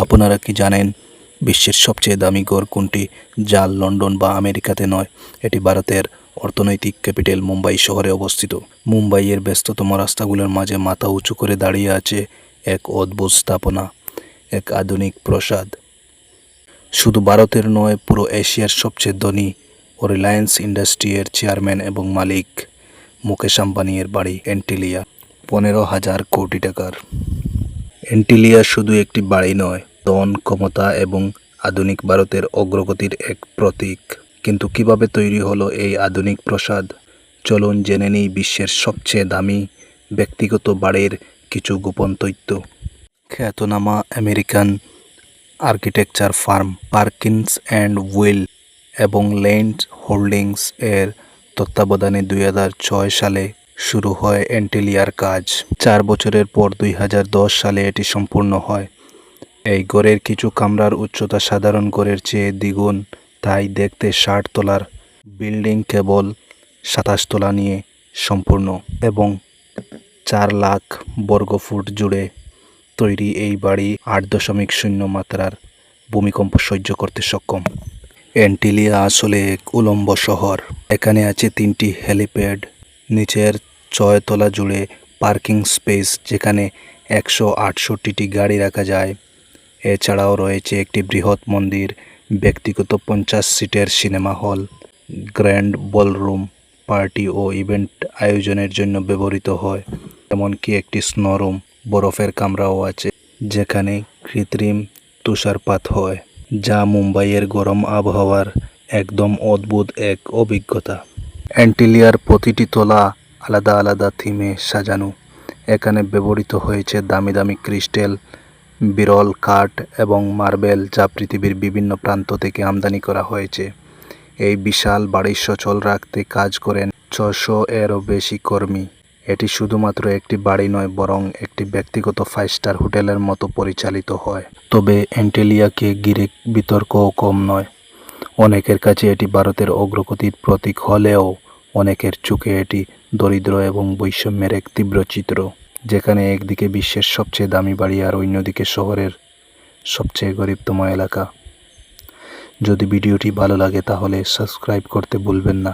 আপনারা কি জানেন বিশ্বের সবচেয়ে দামি গড় কোনটি? যা লন্ডন বা আমেরিকাতে নয়, এটি ভারতের অর্থনৈতিক ক্যাপিটাল মুম্বাই শহরে অবস্থিত। মুম্বাইয়ের ব্যস্ততম রাস্তাগুলোর মাঝে মাথা উঁচু করে দাঁড়িয়ে আছে এক অদ্ভুত স্থাপনা, এক আধুনিক প্রাসাদ। শুধু ভারতের নয়, পুরো এশিয়ার সবচেয়ে ধনী ও রিলায়েন্স ইন্ডাস্ট্রির চেয়ারম্যান এবং মালিক মুকেশ আম্বানির বাড়ি এন্টিলিয়া, 15,000 কোটি টাকার। এন্টিলিয়া শুধু একটি বাড়ি নয়, ধন, ক্ষমতা এবং আধুনিক ভারতের অগ্রগতির এক প্রতীক। কিন্তু কিভাবে তৈরি হলো এই আধুনিক প্রাসাদ? চলুন জেনে নিই বিশ্বের সবচেয়ে দামি ব্যক্তিগত বাড়ির কিছু গোপন তথ্য। খ্যাতনামা American architecture firm Perkins and Will এবং ল্যান্ড হোল্ডিংস এর তত্ত্বাবধানে 2006 সালে শুরু হয় এন্টিলিয়ার কাজ। 4 বছরের পর 2010 সালে এটি সম্পূর্ণ হয়। এই গড়ের কিছু কামরার উচ্চতা সাধারণ গড়ের চেয়ে দ্বিগুণ, তাই দেখতে 60 তলার বিল্ডিং কেবল 27 তলা নিয়ে সম্পূর্ণ। এবং 4 লাখ বর্গফুট জুড়ে তৈরি এই বাড়ি 8.0 মাত্রার ভূমিকম্প সহ্য করতে সক্ষম। এন্টিলিয়া আসলে এক উলম্ব শহর। এখানে আছে 3টি হেলিপ্যাড, নিচের 6 তলা জুড়ে পার্কিং স্পেস যেখানে 168টি গাড়ি রাখা যায়। এছাড়াও রয়েছে একটি বৃহৎ মন্দির, ব্যক্তিগত 50 সিটের cinema hall, grand ballroom, party ও ইভেন্ট আয়োজনের জন্য ব্যবহৃত হয়। এমনকি একটি স্নোরুম, বরফের কামরাও আছে যেখানে কৃত্রিম তুষারপাত হয়, যা মুম্বাইয়ের গরম আবহাওয়ার একদম অদ্ভুত এক অভিজ্ঞতা। এন্টিলিয়ার প্রতিটি তলা আলাদা আলাদা থিমে সাজানো। এখানে ব্যবহৃত হয়েছে দামি দামি ক্রিস্টাল, বিরল কাঠ এবং মার্বেল, যা পৃথিবীর বিভিন্ন প্রান্ত থেকে আমদানি করা হয়েছে। এই বিশাল বাড়ি সচল রাখতে কাজ করেন 600 এরও বেশি কর্মী। এটি শুধুমাত্র একটি বাড়ি নয়, বরং একটি ব্যক্তিগত 5 স্টার হোটেলের মতো পরিচালিত হয়। তবে এন্টিলিয়াকে ঘিরে বিতর্কও কম নয়। অনেকের কাছে এটি ভারতের অগ্রগতির প্রতীক হলেও অনেকের চোখে এটি দরিদ্র এবং বৈষম্যের এক তীব্র চিত্র, যেখানে একদিকে বিশ্বের সবচেয়ে দামি বাড়ি আর অন্যদিকে শহরের সবচেয়ে গরিবতম এলাকা। যদি ভিডিওটি ভালো লাগে তাহলে সাবস্ক্রাইব করতে ভুলবেন না।